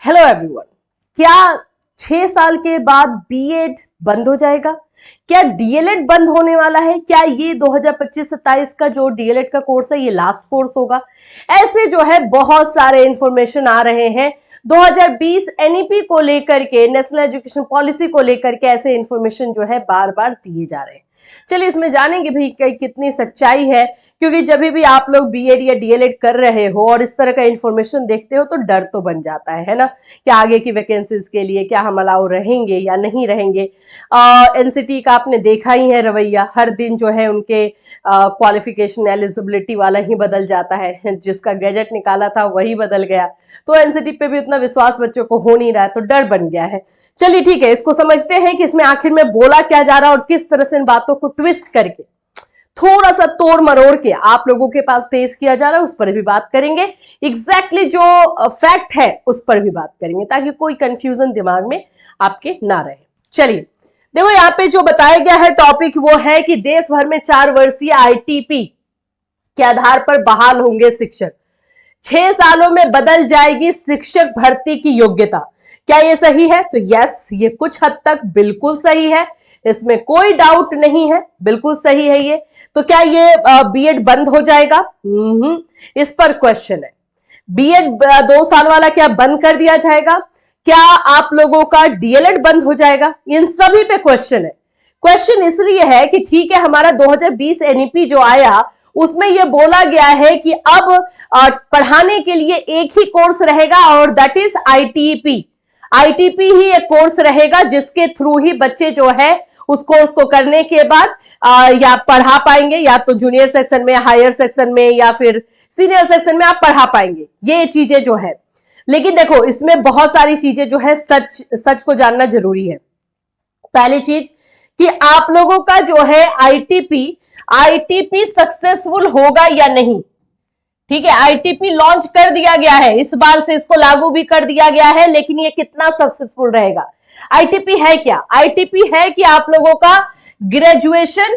Hello everyone, क्या 6 साल के बाद बीएड बंद हो जाएगा? क्या डीएलएड बंद होने वाला है? क्या ये 2025-27 का जो डीएलएड का कोर्स है ये लास्ट कोर्स होगा? ऐसे जो है बहुत सारे इंफॉर्मेशन आ रहे हैं 2020 एनईपी को लेकर के, नेशनल एजुकेशन पॉलिसी को लेकर के ऐसे इंफॉर्मेशन जो है बार बार दिए जा रहे हैं। चलिए इसमें जानेंगे भी कितनी सच्चाई है, क्योंकि जब भी आप लोग बीएड या डीएलएड कर रहे हो और इस तरह का इंफॉर्मेशन देखते हो तो डर तो बन जाता है ना, कि आगे की वैकेंसीज के लिए क्या हम अलाउ रहेंगे या नहीं रहेंगे। एनसीटी का आपने देखा ही है रवैया, हर दिन जो है उनके क्वालिफिकेशन एलिजिबिलिटी वाला ही बदल जाता है, जिसका गैजेट निकाला था वही बदल गया। तो एनसीटी पे भी उतना विश्वास बच्चों को हो नहीं रहा है, तो डर बन गया है। चलिए ठीक है, इसको समझते हैं कि इसमें आखिर में बोला क्या जा रहा है और किस तरह से इन बातों को ट्विस्ट करके थोड़ा सा तोड़ मरोड़ के आप लोगों के पास पेश किया जा रहा है, उस पर भी बात करेंगे। एग्जैक्टली जो फैक्ट है उस पर भी बात करेंगे, ताकि कोई कंफ्यूजन दिमाग में आपके ना रहे। चलिए देखो, यहाँ पे जो बताया गया है टॉपिक वो है कि देश भर में 4 वर्षीय आईटीपी के आधार पर बहाल होंगे शिक्षक। 6 सालों में बदल जाएगी शिक्षक भर्ती की योग्यता। क्या ये सही है? तो यस, ये कुछ हद तक बिल्कुल सही है, इसमें कोई डाउट नहीं है, बिल्कुल सही है ये। तो क्या ये बीएड बंद हो जाएगा? इस पर क्वेश्चन है। बीएड 2 साल वाला क्या बंद कर दिया जाएगा? क्या आप लोगों का डीएलएड बंद हो जाएगा? इन सभी पे क्वेश्चन है। क्वेश्चन इसलिए है कि ठीक है, हमारा 2020 एनईपी जो आया उसमें यह बोला गया है कि अब पढ़ाने के लिए एक ही कोर्स रहेगा और दैट इज आईटीपी। आईटीपी ही एक कोर्स रहेगा जिसके थ्रू ही बच्चे जो है उस कोर्स को करने के बाद या पढ़ा पाएंगे, या तो जूनियर सेक्शन में, हायर सेक्शन में, या फिर सीनियर सेक्शन में आप पढ़ा पाएंगे। ये चीजें जो है, लेकिन देखो इसमें बहुत सारी चीजें जो है सच को जानना जरूरी है। पहली चीज कि आप लोगों का जो है आईटीपी सक्सेसफुल होगा या नहीं। ठीक है, आईटीपी लॉन्च कर दिया गया है, इस बार से इसको लागू भी कर दिया गया है, लेकिन ये कितना सक्सेसफुल रहेगा? आईटीपी है क्या? आईटीपी है कि आप लोगों का ग्रेजुएशन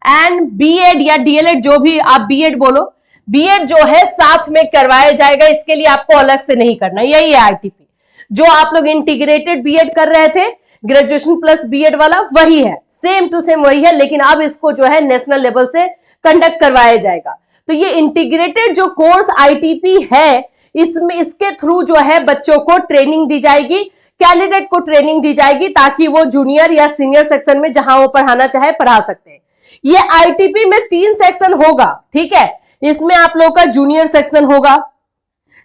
एंड बीएड या डीएलएड, जो भी आप बीएड बोलो, बीएड जो है साथ में करवाया जाएगा। इसके लिए आपको अलग से नहीं करना, यही है आईटीपी। जो आप लोग इंटीग्रेटेड बीएड कर रहे थे, ग्रेजुएशन प्लस बीएड वाला, वही है, सेम टू सेम वही है, लेकिन अब इसको जो है नेशनल लेवल से कंडक्ट करवाया जाएगा। तो ये इंटीग्रेटेड जो कोर्स आईटीपी है, इसमें इसके थ्रू जो है बच्चों को ट्रेनिंग दी जाएगी, कैंडिडेट को ट्रेनिंग दी जाएगी, ताकि वो जूनियर या सीनियर सेक्शन में जहां वो पढ़ाना चाहे पढ़ा सकते हैं। ये आईटीपी में 3 सेक्शन होगा, ठीक है। इसमें आप लोग का जूनियर सेक्शन होगा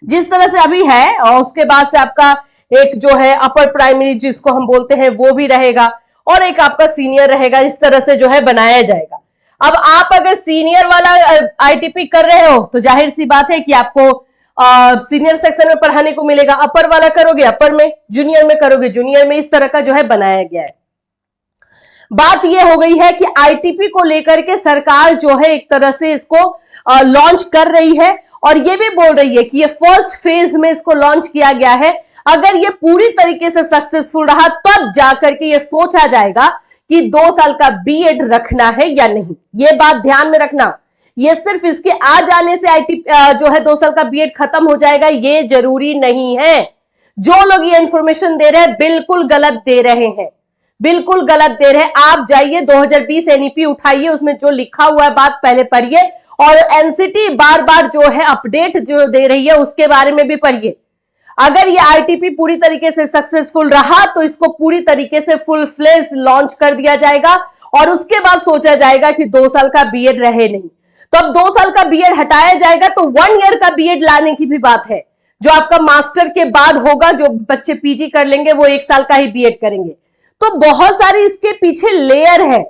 जिस तरह से अभी है, और उसके बाद से आपका एक जो है अपर प्राइमरी जिसको हम बोलते हैं वो भी रहेगा, और एक आपका सीनियर रहेगा। इस तरह से जो है बनाया जाएगा। अब आप अगर सीनियर वाला आईटीपी कर रहे हो तो जाहिर सी बात है कि आपको सीनियर सेक्शन में पढ़ाने को मिलेगा, अपर वाला करोगे अपर में, जूनियर में करोगे जूनियर में। इस तरह का जो है बनाया गया है। बात यह हो गई है कि आईटीपी को लेकर के सरकार जो है एक तरह से इसको लॉन्च कर रही है, और ये भी बोल रही है कि ये फर्स्ट फेज में इसको लॉन्च किया गया है। अगर ये पूरी तरीके से सक्सेसफुल रहा तब जाकर के ये सोचा जाएगा कि 2 साल का बीएड रखना है या नहीं। ये बात ध्यान में रखना। ये सिर्फ इसके आ जाने से जो है 2 साल का बीएड खत्म हो जाएगा, ये जरूरी नहीं है। जो लोग ये इंफॉर्मेशन दे रहे हैं बिल्कुल गलत दे रहे हैं, बिल्कुल गलत दे रहे हैं। आप जाइए 2020 एनईपी उठाइए, उसमें जो लिखा हुआ है बात पहले पढ़िए, और एनसीटी बार बार जो है अपडेट जो दे रही है उसके बारे में भी पढ़िए। अगर ये आईटीपी पूरी तरीके से सक्सेसफुल रहा तो इसको पूरी तरीके से फुल फ्लेज लॉन्च कर दिया जाएगा, और उसके बाद सोचा जाएगा कि 2 साल का बीएड रहे नहीं। तो अब 2 साल का बीएड हटाया जाएगा तो 1 ईयर का बीएड लाने की भी बात है, जो आपका मास्टर के बाद होगा। जो बच्चे पीजी कर लेंगे वो 1 साल का ही बीएड करेंगे। तो बहुत सारी इसके पीछे लेयर है।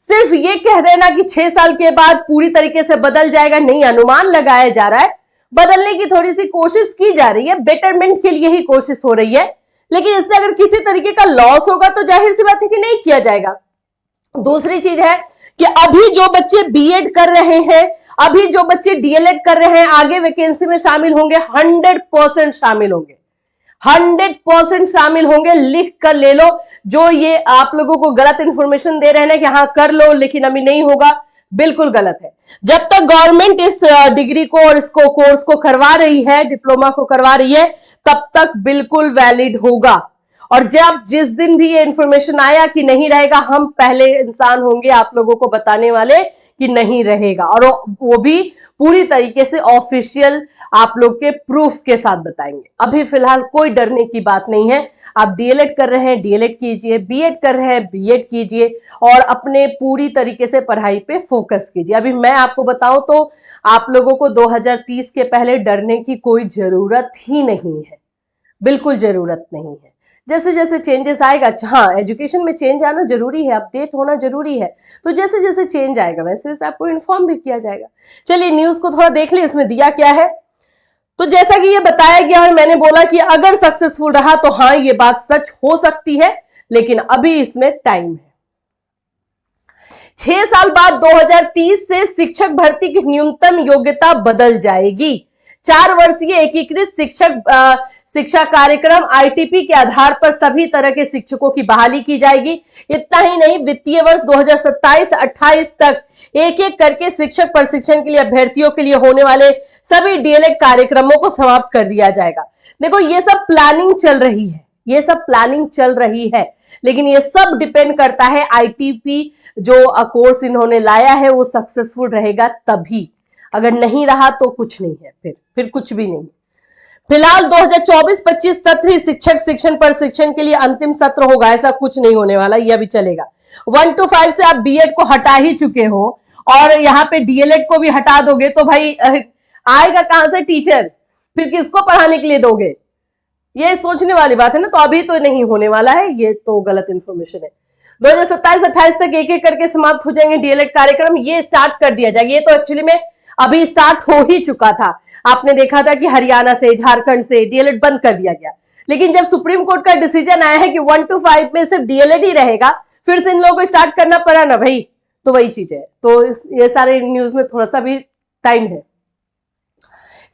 सिर्फ ये कह देना कि 6 साल के बाद पूरी तरीके से बदल जाएगा, नहीं, अनुमान लगाया जा रहा है, बदलने की थोड़ी सी कोशिश की जा रही है, बेटरमेंट के लिए ही कोशिश हो रही है। लेकिन इससे अगर किसी तरीके का लॉस होगा तो जाहिर सी बात है कि नहीं किया जाएगा। दूसरी चीज है कि अभी जो बच्चे बीएड कर रहे हैं, अभी जो बच्चे डीएलएड कर रहे हैं, आगे वैकेंसी में शामिल होंगे, 100% शामिल होंगे, 100% शामिल होंगे। लिख कर ले लो। जो ये आप लोगों को गलत इंफॉर्मेशन दे रहे हैं ना कि हाँ कर लो लेकिन अभी नहीं होगा, बिल्कुल गलत है। जब तक गवर्नमेंट इस डिग्री को और इसको कोर्स को करवा रही है, डिप्लोमा को करवा रही है, तब तक बिल्कुल वैलिड होगा। और जब जिस दिन भी ये इंफॉर्मेशन आया कि नहीं रहेगा, हम पहले इंसान होंगे आप लोगों को बताने वाले कि नहीं रहेगा, और वो भी पूरी तरीके से ऑफिशियल आप लोग के प्रूफ के साथ बताएंगे। अभी फिलहाल कोई डरने की बात नहीं है। आप डीएलएड कर रहे हैं डीएलएड कीजिए, बीएड कर रहे हैं बीएड कीजिए, और अपने पूरी तरीके से पढ़ाई पे फोकस कीजिए। अभी मैं आपको बताऊं तो आप लोगों को 2030 के पहले डरने की कोई जरूरत ही नहीं है, बिल्कुल जरूरत नहीं है। जैसे जैसे चेंजेस आएगा, हाँ एजुकेशन में चेंज आना जरूरी है, अपडेट होना जरूरी है, तो जैसे जैसे चेंज आएगा वैसे वैसे आपको इन्फॉर्म भी किया जाएगा। चलिए न्यूज को थोड़ा देख ले, इसमें दिया क्या है। तो जैसा कि ये बताया गया है, मैंने बोला कि अगर सक्सेसफुल रहा तो हाँ ये बात सच हो सकती है, लेकिन अभी इसमें टाइम है। 6 साल बाद 2030 से शिक्षक भर्ती की न्यूनतम योग्यता बदल जाएगी। 4 वर्षीय एकीकृत शिक्षा कार्यक्रम आईटीपी के आधार पर सभी तरह के शिक्षकों की बहाली की जाएगी। इतना ही नहीं, वित्तीय वर्ष 2027-28 तक एक एक करके शिक्षक प्रशिक्षण के लिए अभ्यर्थियों के लिए होने वाले सभी डीएलएड कार्यक्रमों को समाप्त कर दिया जाएगा। देखो ये सब प्लानिंग चल रही है, ये सब प्लानिंग चल रही है, लेकिन ये सब डिपेंड करता है आईटीपी जो कोर्स इन्होंने लाया है वो सक्सेसफुल रहेगा तभी। अगर नहीं रहा तो कुछ नहीं है, फिर कुछ भी नहीं। फिलहाल 2024-25 सत्र ही शिक्षक शिक्षण प्रशिक्षण के लिए अंतिम सत्र होगा, ऐसा कुछ नहीं होने वाला, यह भी चलेगा। 1 to 5 से आप बीएड को हटा ही चुके हो और यहाँ पे डीएलएड को भी हटा दोगे तो भाई आएगा कहां से टीचर, फिर किसको पढ़ाने के लिए दोगे? ये सोचने वाली बात है ना। तो अभी तो नहीं होने वाला है, ये तो गलत इंफॉर्मेशन है। 2027-28 तक एक एक करके समाप्त हो जाएंगे डीएलएड कार्यक्रम, ये स्टार्ट कर दिया जाएगा। ये तो एक्चुअली में अभी स्टार्ट हो ही चुका था। आपने देखा था कि हरियाणा से, झारखंड से डीएलएड बंद कर दिया गया, लेकिन जब सुप्रीम कोर्ट का डिसीजन आया है कि 1 to 5 में सिर्फ डीएलएड ही रहेगा, फिर से इन लोगों को स्टार्ट करना पड़ा ना भाई। तो वही चीज है, तो ये सारे न्यूज में थोड़ा सा भी टाइम है।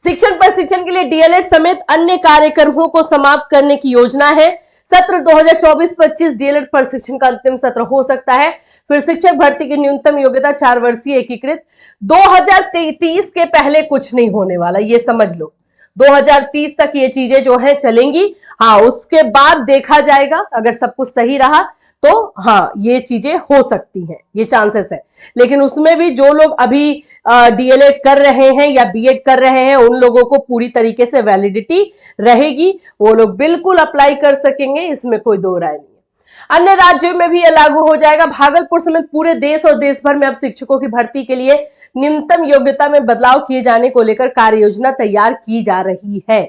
शिक्षण प्रशिक्षण के लिए डीएलएड समेत अन्य कार्यक्रमों को समाप्त करने की योजना है। सत्र 2024-25 डीएलएड प्रशिक्षण का अंतिम सत्र हो सकता है। फिर शिक्षक भर्ती की न्यूनतम योग्यता 4 वर्षीय एकीकृत। 2030 के पहले कुछ नहीं होने वाला, ये समझ लो। 2030 तक ये चीजें जो है चलेंगी। हाँ उसके बाद देखा जाएगा, अगर सब कुछ सही रहा तो हाँ ये चीजें हो सकती हैं, ये चांसेस है। लेकिन उसमें भी जो लोग अभी डीएलएड कर रहे हैं या बीएड कर रहे हैं उन लोगों को पूरी तरीके से वैलिडिटी रहेगी, वो लोग बिल्कुल अप्लाई कर सकेंगे, इसमें कोई दो राय नहीं है। अन्य राज्यों में भी यह लागू हो जाएगा। भागलपुर समेत पूरे देश और देश भर में अब शिक्षकों की भर्ती के लिए न्यूनतम योग्यता में बदलाव किए जाने को लेकर कार्य योजना तैयार की जा रही है।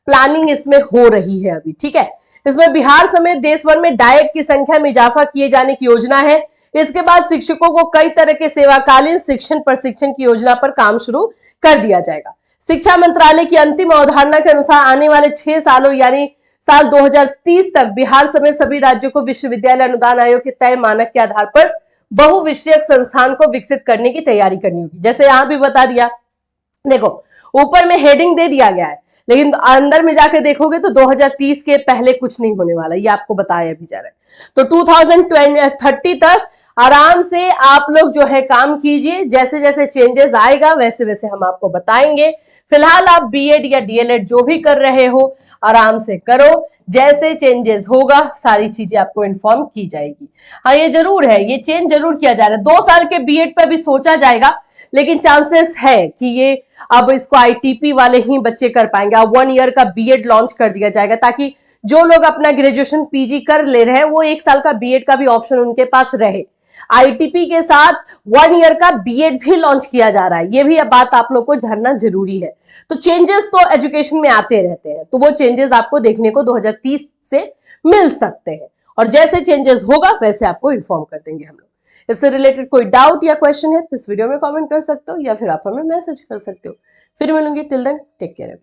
प्लानिंग इसमें हो रही है अभी, ठीक है। इसमें बिहार समेत देश भर में डाइट की संख्या में इजाफा किए जाने की योजना है। इसके बाद शिक्षकों को कई तरह के सेवाकालीन शिक्षण प्रशिक्षण की योजना पर काम शुरू कर दिया जाएगा। शिक्षा मंत्रालय की अंतिम अवधारणा के अनुसार आने वाले 6 सालों यानी साल 2030 तक बिहार समेत सभी राज्यों को विश्वविद्यालय अनुदान आयोग के तय मानक के आधार पर बहुविषयक संस्थान को विकसित करने की तैयारी करनी होगी। जैसे यहां भी बता दिया, देखो ऊपर में हेडिंग दे दिया गया है, लेकिन अंदर में जाकर देखोगे तो 2030 के पहले कुछ नहीं होने वाला, ये आपको बताया भी जा रहा है। तो 2030 तक आराम से आप लोग जो है काम कीजिए, जैसे जैसे चेंजेस आएगा वैसे वैसे हम आपको बताएंगे। फिलहाल आप बीएड या डीएलएड जो भी कर रहे हो आराम से करो, जैसे चेंजेस होगा सारी चीजें आपको इन्फॉर्म की जाएगी। हाँ ये जरूर है, ये चेंज जरूर किया जा रहा है। 2 साल के बीएड पर भी सोचा जाएगा, लेकिन चांसेस है कि ये अब इसको आईटीपी वाले ही बच्चे कर पाएंगे। अब 1 ईयर का बीएड लॉन्च कर दिया जाएगा ताकि जो लोग अपना ग्रेजुएशन पीजी कर ले रहे हैं वो 1 साल का बीएड का भी ऑप्शन उनके पास रहे। आईटीपी के साथ 1 ईयर का बीएड भी लॉन्च किया जा रहा है, ये भी अब बात आप लोग को जानना जरूरी है। तो चेंजेस तो एजुकेशन में आते रहते हैं, तो वो चेंजेस आपको देखने को 2030 से मिल सकते हैं, और जैसे चेंजेस होगा वैसे आपको इन्फॉर्म कर देंगे हम लोग। इससे रिलेटेड कोई डाउट या क्वेश्चन है तो इस वीडियो में कमेंट कर सकते हो या फिर आप हमें मैसेज कर सकते हो। फिर मिलूंगी, टिल देन टेक केयर।